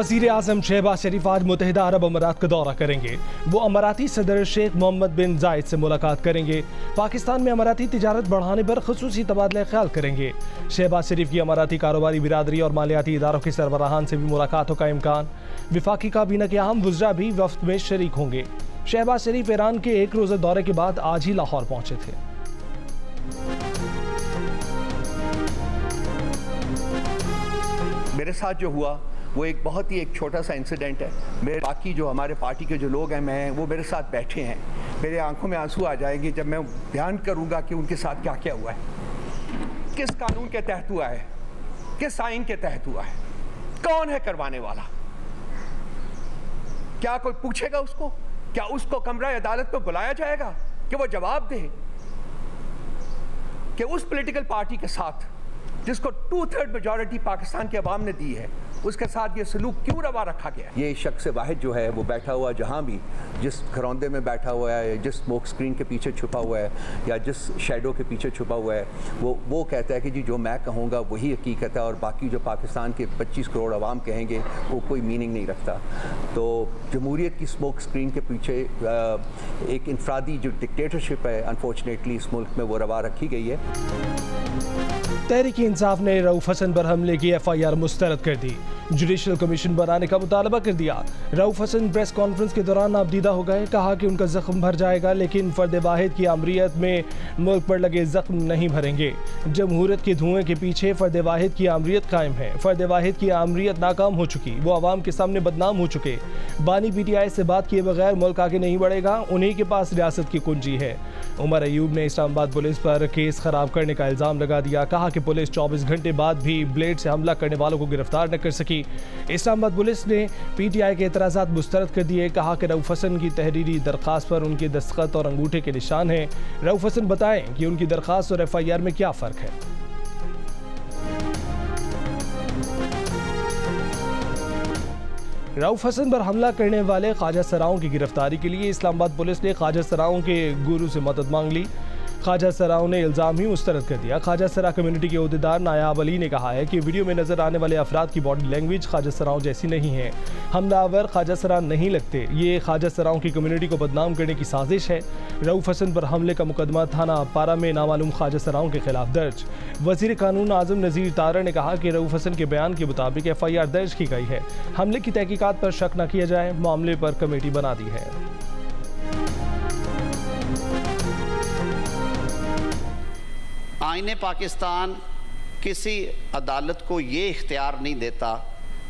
वज़ीर आज़म शहबाज शरीफ आज मुत्तहिदा अरब अमारात का दौरा करेंगे। वो अमाराती सदर शेख मोहम्मद बिन जायद से मुलाकात करेंगे। पाकिस्तान में अमाराती तिजारत बढ़ाने पर खुसूसी तबादला ख्याल करेंगे। शहबाज शरीफ की अमाराती कारोबारी बिरादरी और मालियाती इदारों के सरबराहान से भी मुलाकातों का इम्कान। विफाकी काबीना के अहम वज़रा भी वफ्द में शरीक होंगे। शहबाज शरीफ ईरान के एक रोज़ा दौरे के बाद आज ही लाहौर पहुंचे थे। मेरे साथ जो हुआ वो एक बहुत ही एक छोटा सा इंसिडेंट है। मेरे बाकी जो हमारे पार्टी के जो लोग हैं मैं वो मेरे साथ बैठे हैं। मेरे आंखों में आंसू आ जाएंगे जब मैं बयान करूंगा कि उनके साथ क्या क्या हुआ है, किस कानून के तहत हुआ है, किस आइन के तहत हुआ है, कौन है करवाने वाला। क्या कोई पूछेगा उसको? क्या उसको कमरा अदालत में बुलाया जाएगा कि वो जवाब दे कि उस पॉलिटिकल पार्टी के साथ जिसको 2/3 मेजॉरिटी पाकिस्तान की आवाम ने दी है उसके साथ ये सलूक क्यों रवा रखा गया? ये शख्स वाहिद जो है वो बैठा हुआ जहाँ भी जिस घरौंदे में बैठा हुआ है, जिस स्मोक स्क्रीन के पीछे छुपा हुआ है या जिस शैडो के पीछे छुपा हुआ है, वो कहता है कि जी जो मैं कहूँगा वही हकीकत है और बाकी जो पाकिस्तान के 25 करोड़ आवाम कहेंगे वो कोई मीनिंग नहीं रखता। तो जमहूरियत की स्मोक स्क्रीन के पीछे एक इंफरादी जो डिक्टेटरशिप है अनफॉर्चुनेटली इस मुल्क में वो रवा रखी गई है। तहरीक इंसाफ ने रऊफ हसन पर हमले की FIR मुस्तरद कर दी। जुडिशल कमीशन बनाने का मुतालबा कर दिया। रऊफ हसन प्रेस कॉन्फ्रेंस के दौरान नाबदीदा हो गए। कहा कि उनका जख्म भर जाएगा लेकिन फर्द वाहिद की आमरीत में मुल्क पर लगे जख्म नहीं भरेंगे। जमहूरियत के धुएं के पीछे फर्द वाहिद की आमरीत कायम है। फर्द वाहिद की आमरीत नाकाम हो चुकी, वो आवाम के सामने बदनाम हो चुके। बानी PTI से बात किए बगैर मुल्क आगे नहीं बढ़ेगा, उन्हीं के पास रियासत की कुंजी है। उमर अयूब ने इस्लामाबाद पुलिस पर केस खराब करने का इल्ज़ाम लगा दिया। कहा कि पुलिस 24 घंटे बाद भी ब्लेड से हमला करने वालों को गिरफ्तार न कर सकी। इस्लामाबाद पुलिस ने PTI के एतराज़ात मुस्तरद कर दिए। कहा कि रऊफ हसन की तहरीरी दरख्वास्त पर उनके दस्तखत और अंगूठे के निशान हैं। रऊफ हसन बताएं कि उनकी दरख्वास्त और FIR में क्या फ़र्क है। रऊफ हसन पर हमला करने वाले ख्वाजा सराओं की गिरफ्तारी के लिए इस्लामाबाद पुलिस ने ख्वाजा सराओं के गुरु से मदद मांग ली। ख्वाजा सराओं ने इल्ज़ाम ही मुस्तरद कर दिया। ख्वाजा सरा कम्युनिटी के अहदेदार नायाब अली ने कहा है कि वीडियो में नजर आने वाले अफराद की बॉडी लैंग्वेज ख्वाजा सराओं जैसी नहीं है। हमलावर ख्वाजा सरा नहीं लगते। ये ख्वाजा सराओं की कम्युनिटी को बदनाम करने की साजिश है। रऊफ हसन पर हमले का मुकदमा थाना पारा में नामालूम ख्वाजा सराओं के खिलाफ दर्ज। वज़ीर कानून आज़म नज़ीर तारड़ ने कहा कि रऊफ हसन के बयान के मुताबिक FIR दर्ज की गई है। हमले की तहकीकात पर शक न किया जाए, मामले पर कमेटी बना दी है। आईने पाकिस्तान किसी अदालत को ये इख्तियार नहीं देता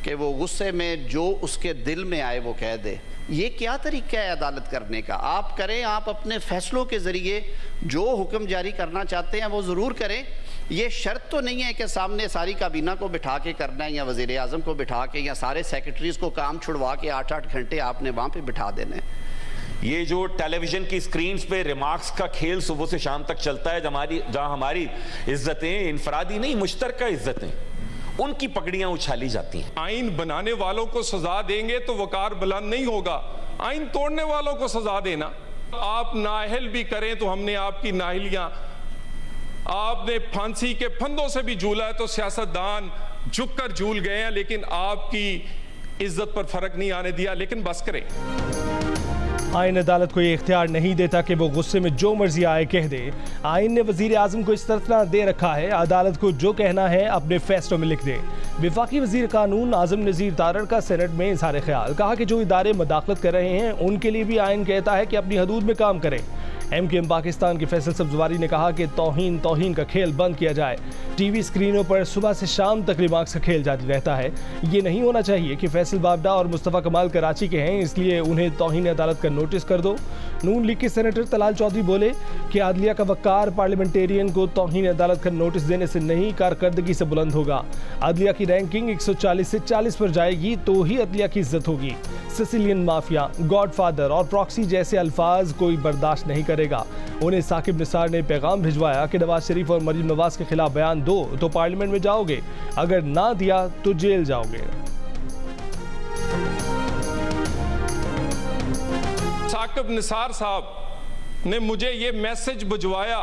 कि वो गुस्से में जो उसके दिल में आए वो कह दे। ये क्या तरीका है अदालत करने का? आप करें, आप अपने फैसलों के ज़रिए जो हुक्म जारी करना चाहते हैं वो ज़रूर करें। ये शर्त तो नहीं है कि सामने सारी काबीना को बिठा के करना है या वज़ीर आज़म को बिठा के या सारे सेक्रेटरीज़ को काम छुड़वा के 8-8 घंटे आपने वहाँ पर बिठा देने। ये जो टेलीविजन की स्क्रीन्स पे रिमार्क्स का खेल सुबह से शाम तक चलता है, जहां हमारी इज्जतें इनफरादी नहीं मुश्तरका इज्जतें, उनकी पगड़ियां उछाली जाती हैं। आइन बनाने वालों को सजा देंगे तो वकार बुलंद नहीं होगा, आइन तोड़ने वालों को सजा देना। आप नाअहल भी करें तो हमने आपकी नाअहलियां, आपने फांसी के फंदों से भी झूला है तो सियासतदान झुककर झूल गए हैं, लेकिन आपकी इज्जत पर फर्क नहीं आने दिया। लेकिन बस करें, आइन अदालत को ये इख्तियार नहीं देता कि वो गुस्से में जो मर्जी आए कह दे। आइन ने वज़ीर आज़म को इस तरह दे रखा है, अदालत को जो कहना है अपने फैसलों में लिख दे। विफाकी वज़ीर कानून आज़म नज़ीर तारड़ का सेनेट में इज़हार ख्याल। कहा कि जो इदारे मदाखलत कर रहे हैं उनके लिए भी आइन कहता है कि अपनी हदूद में काम करें। MKM पाकिस्तान के फैसल सब्जवारी ने कहा कि तौहीन का खेल बंद किया जाए। TV स्क्रीनों पर सुबह से शाम तक रिमार्क्स का खेल जारी रहता है। ये नहीं होना चाहिए कि फैसल बावडा और मुस्तफ़ा कमाल कराची के हैं इसलिए उन्हें तौहीन अदालत का नोटिस कर दो। नून लीग के सेनेटर तलाल चौधरी बोले कि आदलिया का वक़ार पार्लियामेंटेरियन को तौहीन अदालत का नोटिस देने से नहीं, कारकर्दगी से बुलंद होगा। अदलिया की रैंकिंग 140 से 40 पर जाएगी तो ही अदलिया की इज्जत होगी। सिसिलियन माफिया, गॉडफादर और प्रॉक्सी जैसे अल्फाज कोई बर्दाश्त नहीं करेगा। उन्हें साकिब निसार ने पैगाम भिजवाया कि नवाज शरीफ और मरीम नवाज के खिलाफ बयान दो तो पार्लियामेंट में जाओगे, अगर ना दिया तो जेल जाओगे। साकिब निसार साहब ने मुझे ये मैसेज भिजवाया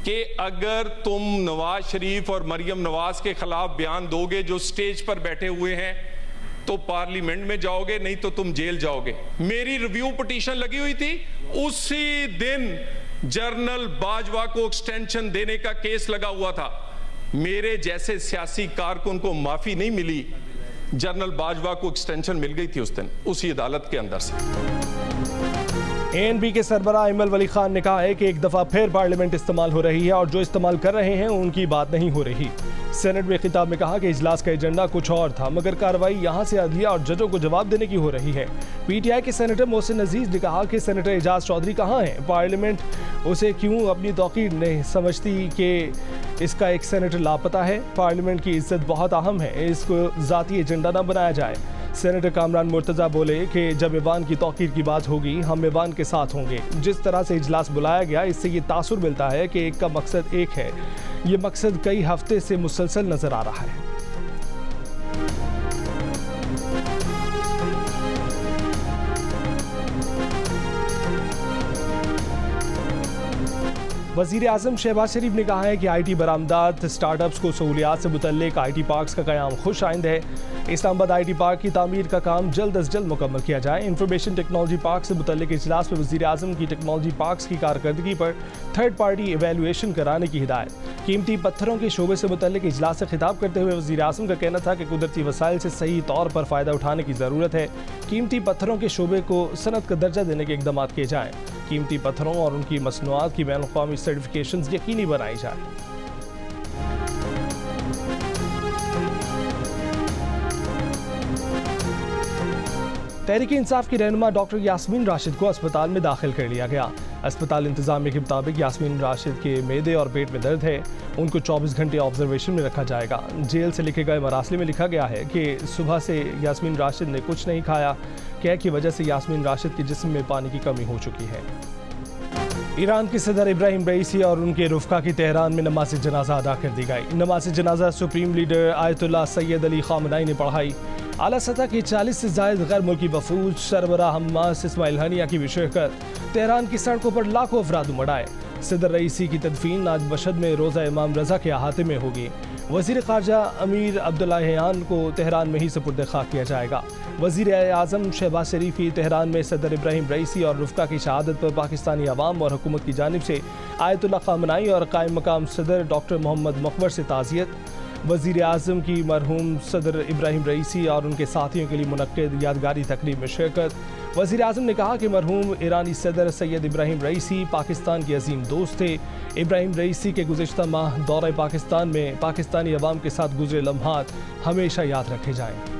कि अगर तुम नवाज शरीफ और मरीम नवाज के खिलाफ बयान दोगे जो स्टेज पर बैठे हुए हैं तो पार्लियामेंट में जाओगे, नहीं तो तुम जेल जाओगे। मेरी रिव्यू पिटीशन लगी हुई थी, उसी दिन जनरल बाजवा को एक्सटेंशन देने का केस लगा हुआ था। मेरे जैसे सियासी कारकुन को माफी नहीं मिली, जनरल बाजवा को एक्सटेंशन मिल गई थी उस दिन, उसी अदालत के अंदर से। ANP के सरबराह अइमल वली खान ने कहा है कि एक दफा फिर पार्लियामेंट इस्तेमाल हो रही है और जो इस्तेमाल कर रहे हैं उनकी बात नहीं हो रही। सेनेट में खिताब में कहा कि इजलास का एजेंडा कुछ और था, मगर कार्रवाई यहां से अदलिया और जजों को जवाब देने की हो रही है। PTI के सेनेटर मोहसिन अजीज ने कहा कि सेनेटर एजाज चौधरी कहां हैं, पार्लियामेंट उसे क्यों अपनी तौकीर नहीं समझती कि इसका एक सेनेटर लापता है। पार्लियामेंट की इज्जत बहुत अहम है, इसको ज़ाती एजेंडा न बनाया जाए। सेनेटर कामरान मुर्तज़ा बोले कि जब ईवान की तौकीर की बात होगी हम ईवान के साथ होंगे। जिस तरह से इजलास बुलाया गया इससे ये तासुर मिलता है कि एक का मकसद एक है, ये मकसद कई हफ्ते से मुसलसल नजर आ रहा है। वज़ीर आज़म शहबाज शरीफ ने कहा है कि IT बरामदात स्टार्टअप्स को सहूलियात से मुतल्लिक IT पार्क्स का क़याम खुश आइंद है। इस्लामाबाद IT पार्क की तामीर का काम जल्द अज जल्द मुकम्मल किया जाए। इंफॉर्मेशन टेक्नोलॉजी पार्क से मुतल्लिक इजलास में वज़ीर आज़म की टेक्नोलॉजी पार्क्स की कारकर्दगी पर थर्ड पार्टी एवेलुएशन कराने की हिदायत। कीमती पत्थरों के शोबे से मुतल्लिक इजलास से खिताब करते हुए वज़ीर आज़म का कहना था कि कुदरती वसाइल से सही तौर पर फ़ायदा उठाने की ज़रूरत है। कीमती पत्थरों के शोबे को सनत का दर्जा देने के इक़दाम किए जाएँ। कीमती पत्थरों और उनकी मसनूआत की बैनुल-अक़वामी सर्टिफिकेशंस यकीनी बनाई जाए। तहरीक इंसाफ की रहनुमा डॉक्टर यास्मीन राशिद को अस्पताल में दाखिल कर लिया गया। अस्पताल इंतजामिया के मुताबिक यास्मीन राशिद के मैदे और पेट में दर्द है, उनको 24 घंटे ऑब्जर्वेशन में रखा जाएगा। जेल से लिखे गए मरासले में लिखा गया है कि सुबह से यास्मीन राशिद ने कुछ नहीं खाया, कैद की वजह से यास्मीन राशिद के जिस्म में पानी की कमी हो चुकी है। ईरान के सदर इब्राहिम रईसी और उनके रुफ़का की तेहरान में नमाज जनाजा अदा कर दी गई। नमाज जनाजा supreme leader Ayatollah Sayyid Ali Khamenei ने पढ़ाई। आला सतह की 40 से ज़ायद गैर मुल्की वफूज, सरबराह हम्मास इस्माइल हनिया की भी शिरकत। तेहरान की सड़कों पर लाखों अफराद उमड़ आए। सदर रईसी की तदफीन आज मशहद में रोज़ा इमाम रज़ा के अहाते में होगी। वज़ीर ख़ारजा अमीर अब्दुल्लाहियान को तेहरान में ही सुपुर्द खाक किया जाएगा। वज़ीर आज़म शहबाज शरीफ की तेहरान में सदर इब्राहिम रईसी और रुफ़का की शहादत पर पाकिस्तानी अवाम और हुकूमत की जानिब से आयतुल्लाह ख़ामनई और कायम मकाम सदर डॉक्टर मोहम्मद मकबर से ताज़ियत। वज़ीर आज़म की मरहूम सदर इब्राहिम रईसी और उनके साथियों के लिए मुनक्किद यादगारी तकरीब में शिरकत। वज़ीर आज़म ने कहा कि मरहूम ईरानी सदर सैयद इब्राहिम रईसी पाकिस्तान के अजीम दोस्त थे। इब्राहिम रईसी के गुज़िश्ता माह दौरे पाकिस्तान में पाकिस्तानी अवाम के साथ गुज़रे लम्हात हमेशा याद रखे जाएंगे।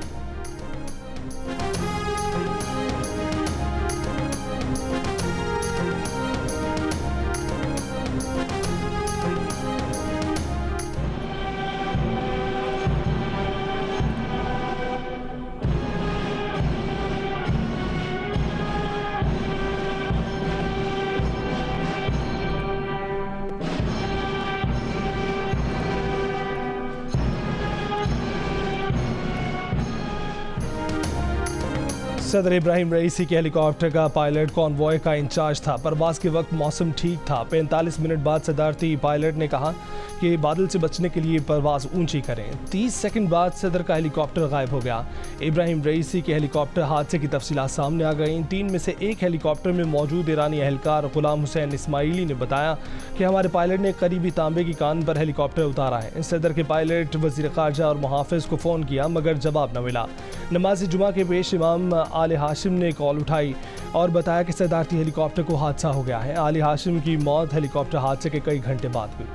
सदर इब्राहिम रईसी के हेलीकॉप्टर का पायलट कॉन्वॉय का इंचार्ज था। परवाज़ के वक्त मौसम ठीक था। 45 मिनट बाद सदारती पायलट ने कहा कि बादल से बचने के लिए परवाज़ ऊंची करें। 30 सेकंड बाद सदर का हेलीकॉप्टर गायब हो गया। इब्राहिम रईसी के हेलीकॉप्टर हादसे की तफसीलात सामने आ गईं। 3 में से एक हेलीकॉप्टर में मौजूद ईरानी एहलकार गुलाम हुसैन इस्माइली ने बताया कि हमारे पायलट ने करीबी तांबे की कान पर हेलीकॉप्टर उतारा है। सदर के पायलट वज़ीर ख़ारजा और मुहाफ़िज़ को फ़ोन किया मगर जवाब न मिला। नमाज जुमा के पेश इमाम आले हाशिम ने कॉल उठाई और बताया कि सदारती हेलीकॉप्टर को हादसा हो गया है। आले हाशिम की मौत हेलीकॉप्टर हादसे के कई घंटे बाद हुई।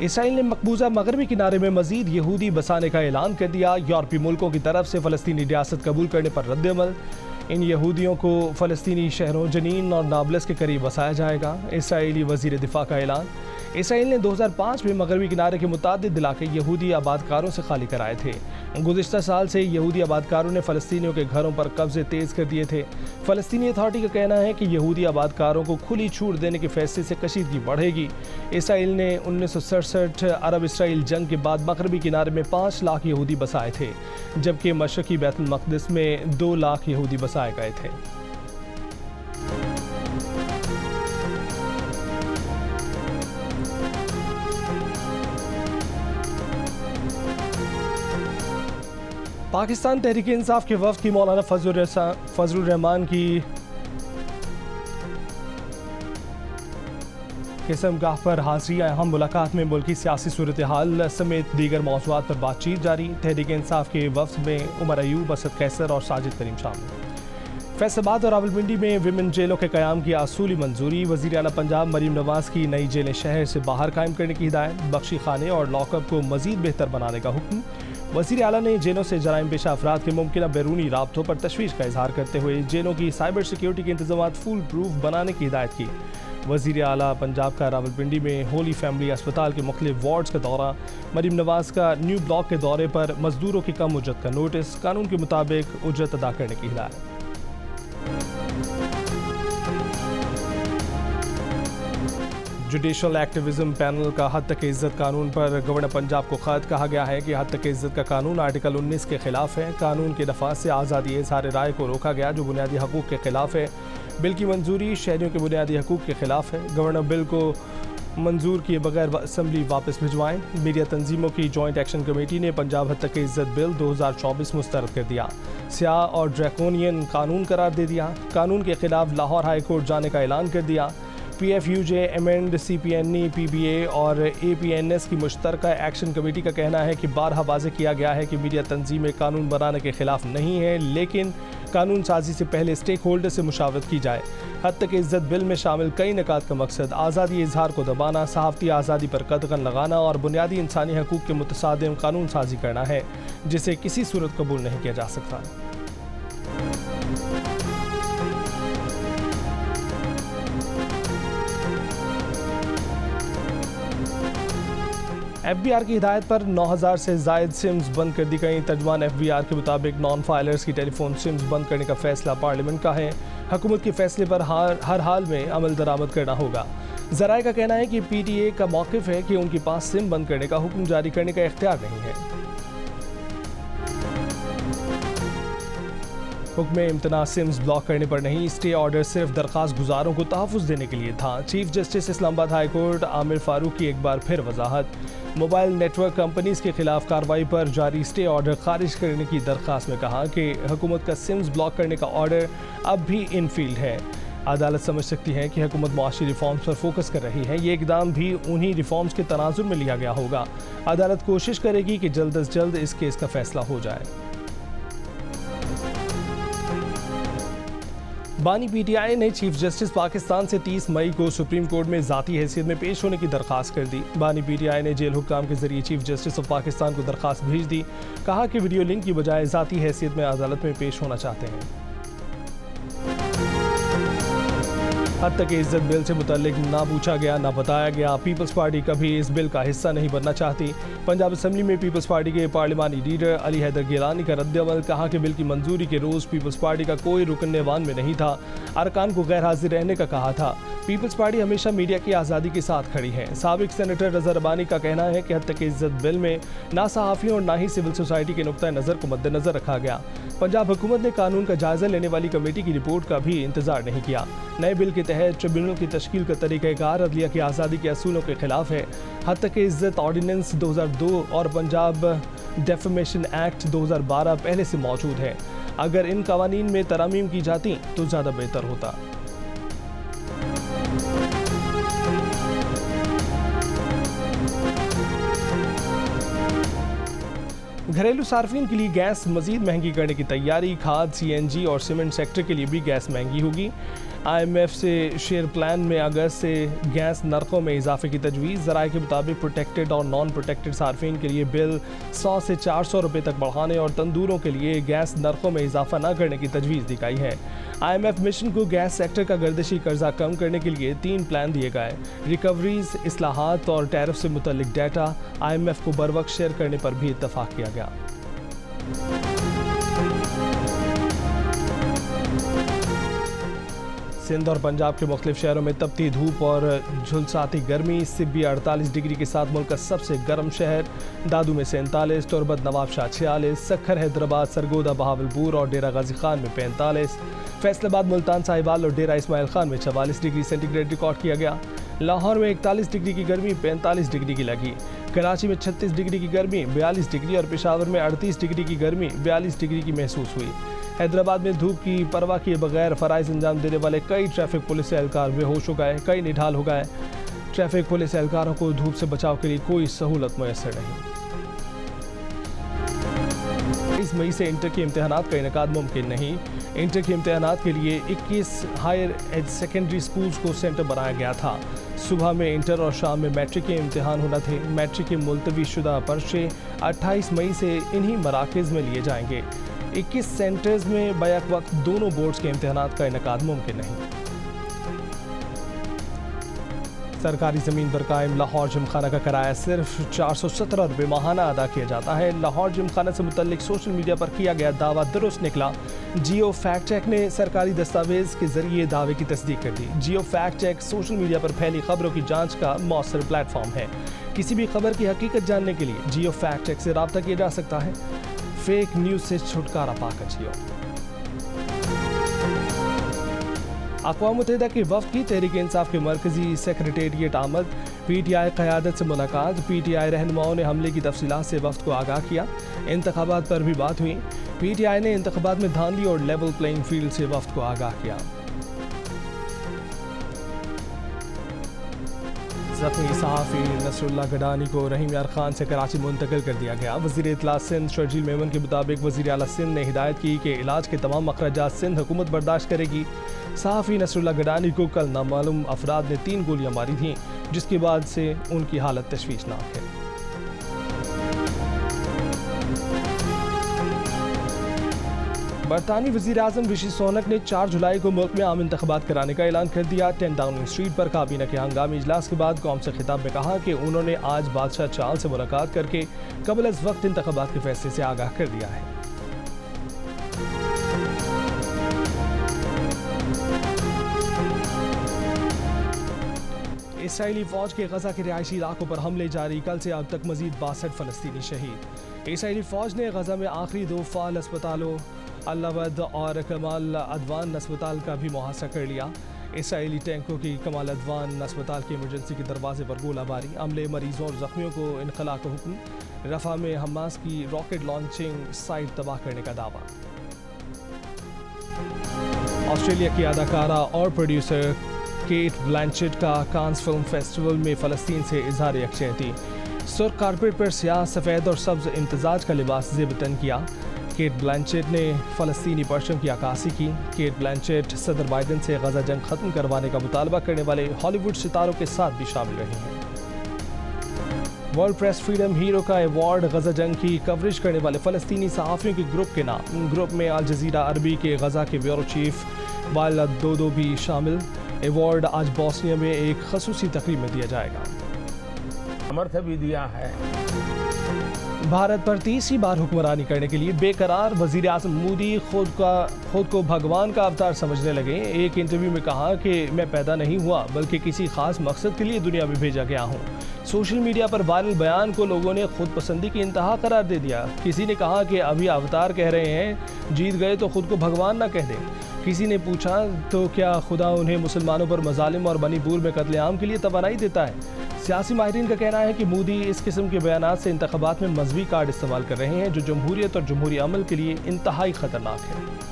इसराइल ने मकबूजा मगरबी किनारे में मजीद यहूदी बसाने का ऐलान कर दिया। यूरोपीय मुल्कों की तरफ से फ़लस्तीनी रियासत कबूल करने पर रद्द-ए-अमल। इन यहूदियों को फ़लस्तीनी शहरों जनीन और नाबलस के करीब बसाया जाएगा। इसराइली वज़ीर दिफ़ा का ऐलान। इसराइल ने 2005 में मगरबी किनारे के मुतादिद इलाके यहूदी आबादकारों से खाली कराए थे। गुज़िश्ता साल से यहूदी आबादकारों ने फ़लस्तीनियों के घरों पर कब्ज़े तेज़ कर दिए थे। फ़लस्तीनी अथॉरिटी का कहना है कि यहूदी आबादकारों को खुली छूट देने के फैसले से कशीदगी बढ़ेगी। इसराइल ने 1967 अरब इसराइल जंग के बाद मगरबी किनारे में 5 लाख यहूदी बसाए थे, जबकि मशरक़ी बैतुल मक़दिस में 2 लाख यहूदी बसाए गए थे। पाकिस्तान तहरीक इंसाफ के वफ्द की मौलाना फजलुर रहमान की किस्मगाह पर हाजिरी। अहम मुलाकात में मुल्की सियासी सूरत हाल समेत दीगर मौज़ूआत पर बातचीत जारी। तहरीक इंसाफ के वफ्द में उमर अयूब, असद कैसर और साजिद करीम शामिल। फैसलाबाद और रावलपिंडी में विमेन जेलों के क़याम की असूली मंजूरी। वज़ीर आला पंजाब मरीम नवाज़ की नई जेलें शहर से बाहर कायम करने की हिदायत। बख्शी खाने और लॉकअप को मज़ीद बेहतर बनाने का हुक्म। वज़ीर आला ने जेलों से जराइम पेशा अफराद के मुमकिन बैरूनी राब्तों पर तशवीश का इजहार करते हुए जेलों की साइबर सिक्योरिटी के इंतजाम फुल प्रूफ बनाने की हिदायत की। वज़ीर आला पंजाब का रावलपिंडी में होली फैमिली अस्पताल के मुख्तलिफ वार्ड्स का दौरा। मरीम नवाज़ का न्यू ब्लॉक के दौरे पर मजदूरों की कम उजरत का नोटिस। कानून के मुताबिक उजरत अदा करने की हिदायत। जुडिशल एक्टिविज्म पैनल का हद तक इज्जत कानून पर गवर्नर पंजाब को खत। कहा गया है कि हद तक इज्जत का कानून आर्टिकल 19 के खिलाफ है। कानून के नफाज से आज़ादी इज़हार राय को रोका गया जो बुनियादी हकूक़ के खिलाफ है। बिल की मंजूरी शहरियों के बुनियादी हकूक़ के खिलाफ है। गवर्नर बिल को मंजूर किए बगैर असम्बली वापस भिजवाएं। मीडिया तंजीमों की जॉइंट एक्शन कमेटी ने पंजाब हद तक इज्जत बिल 2024 मुस्तरद कर दिया। स्याह और ड्रैकोनियन कानून करार दे दिया। कानून के खिलाफ लाहौर हाई कोर्ट जाने का ऐलान कर दिया। PFUJ, एमेंड, CPNE, PBA और APNS की मुश्तरका एक्शन कमेटी का कहना है कि बारहा वाज़ेह किया गया है कि मीडिया तंजीमें कानून बनाने के खिलाफ नहीं है, लेकिन कानून साजी से पहले स्टेक होल्डर से मुशावरत की जाए। हद तक इज्जत बिल में शामिल कई निकात का मकसद आज़ादी इजहार को दबाना, सहाफ़ती आज़ादी पर कदगन लगाना और बुनियादी इंसानी हकूक़ के मुतसादिम कानून साजी करना है, जिसे किसी सूरत कबूल नहीं किया जा सकता। FBR की हिदायत पर 9000 से ज़ायद सिम्स बंद कर दी गई। तर्जमान FBR के मुताबिक नॉन फाइलर्स की टेलीफोन सिम्स बंद करने का फैसला पार्लियामेंट का है। हुकूमत के फैसले पर हर हाल में अमल दरामद करना होगा। ज़राए का कहना है कि PTA का मौक़िफ़ है कि उनके पास सिम बंद करने का हुक्म जारी करने का इख्तियार नहीं है। हुक्म इम्तना सिम्स ब्लॉक करने पर नहीं, स्टे ऑर्डर सिर्फ दरख्वास्त गुजारों को तहफ़्फ़ुज़ देने के लिए था। Chief justice Islamabad high court Aamir Farooq की एक बार फिर वजाहत। मोबाइल नेटवर्क कंपनीज़ के खिलाफ कार्रवाई पर जारी स्टे ऑर्डर खारिज करने की दरख्वास्त में कहा कि हुकूमत का सिम्स ब्लॉक करने का ऑर्डर अब भी इन फील्ड है। अदालत समझ सकती है कि हुकूमत मुआशी रिफॉर्म्स पर फोकस कर रही है। ये इकदाम भी उन्हीं रिफॉर्म्स के तनाजुर में लिया गया होगा। अदालत कोशिश करेगी कि जल्द अज जल्द इस केस का फैसला हो जाए। बानी PTI ने चीफ जस्टिस पाकिस्तान से 30 मई को सुप्रीम कोर्ट में ज़ाती हैसियत में पेश होने की दरख्वास्त कर दी। बानी PTI ने जेल हुक्काम के जरिए चीफ जस्टिस ऑफ पाकिस्तान को दरख्वास्त भेज दी। कहा कि वीडियो लिंक की बजाय ज़ाती हैसियत में अदालत में पेश होना चाहते हैं। हद तक इज्जत बिल से मुतल्लिक ना पूछा गया, ना बताया गया। पीपल्स पार्टी कभी इस बिल का हिस्सा नहीं बनना चाहती। पंजाब असम्बली में पीपल्स पार्टी के पार्लिमानी लीडर अली हैदर गिलानी का रद्द-ए-अमल। कहा कि बिल की मंजूरी के रोज़ पीपल्स पार्टी का कोई रुकन ऐवान में नहीं था। अरकान को गैर हाजिर रहने का कहा था। पीपल्स पार्टी हमेशा मीडिया की आज़ादी के साथ खड़ी है। साबिक सेनेटर रज़ा रबानी का कहना है कि हद तक इज्जत बिल में ना सहाफ़ियों और ना ही सिविल सोसाइटी के नुक्ता नज़र को मद्देनज़र रखा गया। पंजाब हुकूमत ने कानून का जायज़ा लेने वाली कमेटी की रिपोर्ट का भी इंतजार नहीं किया। नए बिल के तहत ट्रिब्यूनल की तश्कील का तरीक़ाकार अदलिया की आज़ादी के असूलों के खिलाफ है। हद तक इज्जत ऑर्डिनेंस 2002 और पंजाब डेफमेशन एक्ट 2012 पहले से मौजूद है। अगर इन कवानीन में तरामीम की जाती तो ज़्यादा बेहतर होता। घरेलू सार्फिन के लिए गैस मजीद महंगी करने की तैयारी। खाद, CNG और सीमेंट सेक्टर के लिए भी गैस महंगी होगी। IMF से शेयर प्लान में अगस्त से गैस नरकों में इजाफे की तजवीज़। ज़राए के मुताबिक प्रोटेक्टेड और नॉन प्रोटेक्टेड सार्फिन के लिए बिल 100 से 400 रुपये तक बढ़ाने और तंदूरों के लिए गैस नरकों में इजाफा न करने की तजवीज़ दी गई है। IMF मिशन को गैस सेक्टर का गर्दिशी कर्जा कम करने के लिए 3 प्लान दिए गए। रिकवरीज, इस्लाहात और टैरिफ से मुतल्लिक डाटा IMF को बर वक्त शेयर करने पर भी इत्तफाक किया गया। सिंध और पंजाब के मुख्तलिफ शहरों में तपती धूप और झुलसाती गर्मी। सिब्बी 48 डिग्री के साथ मुल्क का सबसे गर्म शहर। दादू में 47, तुरबत नवाबशाह 46, सखर हैदराबाद, सरगोदा बहावलपुर और डेरा गाजी खान में 45, फैसलाबाद, मुल्तान साहिवाल और डेरा इस्माइल खान में 44 डिग्री सेंटीग्रेड रिकॉर्ड किया गया। लाहौर में 41 डिग्री की गर्मी 45 डिग्री की लगी। कराची में 36 डिग्री की गर्मी, 42 डिग्री और पेशावर में 38 डिग्री की गर्मी, 42 डिग्री की महसूस हुई। हैदराबाद में धूप की परवाह किए बगैर फराइज अंजाम देने वाले कई ट्रैफिक पुलिस एहलकार बेहोश हो गए, कई निढाल हो गए। ट्रैफिक पुलिस एहलकारों को धूप से बचाव के लिए कोई सहूलत मुयस्सर नहीं। 23 मई से इंटर के इम्तिहानात का इनेकाद मुमकिन नहीं। इंटर के इम्तिहानात के लिए 21 हायर एज सेकेंडरी स्कूल्स को सेंटर बनाया गया था। सुबह में इंटर और शाम में मैट्रिक के इम्तिहान होना थे। मैट्रिक के मुलतवी शुदा पर्चे 28 मई से इन्हीं मराकज़ में लिए जाएंगे। 21 सेंटर्स में बैक वक्त दोनों बोर्ड्स के इम्तिहानात का इनेकाद मुमकिन नहीं। सरकारी ज़मीन पर कायम लाहौर जिमखाना का किराया सिर्फ 417 रुपये माहाना अदा किया जाता है। लाहौर जिमखाना से मुतल्लिक सोशल मीडिया पर किया गया दावा दुरुस्त निकला। जियो फैक्ट चेक ने सरकारी दस्तावेज के जरिए दावे की तस्दीक कर दी। जियो फैक्ट चेक सोशल मीडिया पर फैली खबरों की जांच का मौसर प्लेटफॉर्म है। किसी भी खबर की हकीकत जानने के लिए जियो फैक्ट चेक से रब्ता किया जा सकता है। फेक न्यूज़ से छुटकारा पाकर जियो। अक़वाम मुत्तहिदा के वफ़द की तहरीक इंसाफ के मरकज़ी सेक्रेटेरिएट आमद। PTI क़यादत से मुलाकात। PTI रहनुमाओं ने हमले की तफसीलात से वफ़द को आगाह किया। इंतख़ाबात पर भी बात हुई। PTI ने इंतख़ाबात में धांधली और लेवल प्लेइंग फील्ड से वफ़द को आगाह किया। ज़ख्मी सहाफ़ी नसरुल्लाह गडानी को रहीम यार खान से कराची मुंतकिल कर दिया गया। वज़ीर इत्तलात सिंध शर्जील मेमन के मुताबिक वज़ीर आला सिंध ने हिदायत की कि इलाज के तमाम अखराजात सिंध हुकूमत बर्दाश्त करेगी। सहाफ़ी नसरुल्लाह गडानी को कल नामालूम अफराद ने 3 गोलियां मारी थीं, जिसके बाद से उनकी हालत तशवीशनाक है। बरतानी वज़ीर आज़म ऋषि सुनक ने 4 जुलाई को मुल्क में आम इंतख़ाबात कराने का ऐलान कर दिया। 10 डाउनिंग स्ट्रीट पर काबीना के हंगामी इजलास के बाद कौम से खिताब में कहा कि उन्होंने आज बादशाह चार्ल्स से मुलाकात करके कबल अज़ वक्त इंतख़ाबात के फैसले से आगाह कर दिया है। इसराइली फ़ौज के गज़ा के रिहायशी इलाकों पर हमले जारी। कल से अब तक मज़ीद 62 फ़लस्तीनी शहीद। इसराइली फ़ौज ने गज़ा में आखिरी 2 फ़ाल अस्पतालों अल-वद और कमाल अदवान अस्पताल का भी मुहासरा कर लिया। इसराइली टैंकों की कमाल अदवान अस्पताल के इमरजेंसी के दरवाजे पर गोलाबारी। अमले, मरीजों और ज़ख्मियों को इनखला का हुक्म। रफ़ा में हमास की रॉकेट लॉन्चिंग साइट तबाह करने का दावा। ऑस्ट्रेलिया की अदाकारा और प्रोड्यूसर केट ब्लैंचेट का कांस फिल्म फेस्टिवल में फ़लस्तीन से इज़हार यकजहती। सुर्ख कारपेट पर स्याह, सफ़ेद और सब्ज़ इम्तजाज का लिबास ज़ेबतन किया। केट ब्लैंचेट ने फ़लस्तीनी परचम की अक्कासी की। केट ब्लैंचेट सदर बाइडन से गज़ा जंग ख़त्म करवाने का मुतालबा करने वाले हॉलीवुड सितारों के साथ भी शामिल रही हैं। वर्ल्ड प्रेस फ्रीडम हीरो का अवार्ड गज़ा जंग की कवरेज करने वाले फ़लस्तीनी सहाफ़ियों के ग्रुप के नाम। ग्रुप में अल जज़ीरा अरबी के गज़ा के ब्यूरो चीफ वाइल दोदो भी शामिल। अवार्ड आज बोस्निया में एक ख़ुसूसी तकरीब में दिया जाएगा। समर्थन भी दिया है। भारत पर तीसरी बार हुक्मरानी करने के लिए बेकरार वज़ीर आज़म मोदी खुद को भगवान का अवतार समझने लगे। एक इंटरव्यू में कहा कि मैं पैदा नहीं हुआ बल्कि किसी खास मकसद के लिए दुनिया में भेजा गया हूँ। सोशल मीडिया पर वायरल बयान को लोगों ने खुद पसंदी की इंतहा करार दे दिया। किसी ने कहा कि अभी अवतार कह रहे हैं, जीत गए तो खुद को भगवान ना कह दें। किसी ने पूछा तो क्या खुदा उन्हें मुसलमानों पर मजालिम और मणिपुर में कत्लेआम के लिए तवानाई देता है। सियासी माहिरीन का कहना है कि मोदी इस किस्म के बयानात से इंतखाबात में मजहबी कार्ड इस्तेमाल कर रहे हैं, जो जमहूरियत और जमहूरी अमल के लिए इंतहाई खतरनाक है।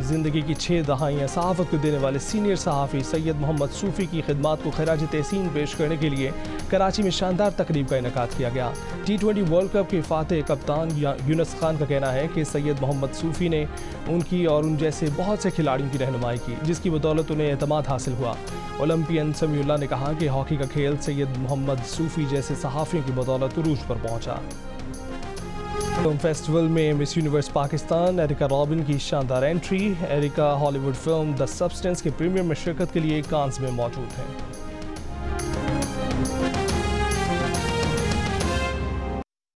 ज़िंदगी की 6 दहाइयाँ सहाफ़त को देने वाले सीनियर सहाफ़ी सैयद मोहम्मद सूफ़ी की खिदमात को खराज तहसीन पेश करने के लिए कराची में शानदार तकरीब का इनेकाद किया गया। T20 वर्ल्ड कप के फातेह कप्तान यूनुस खान का कहना है कि सैयद मोहम्मद सूफ़ी ने उनकी और उन जैसे बहुत से खिलाड़ियों की रहनुमाई की, जिसकी बदौलत उन्हें एतमाद हासिल हुआ। ओलंपियन समीउल्लाह ने कहा कि हॉकी का खेल सैयद मोहम्मद सूफ़ी जैसे सहाफ़ियों की बदौलत उरूज पर पहुँचा। फिल्म फेस्टिवल में मिस यूनिवर्स पाकिस्तान एरिका रॉबिन की शानदार एंट्री। Erica Hollywood film the Substance के प्रीमियर में शिरकत के लिए कांस में मौजूद है।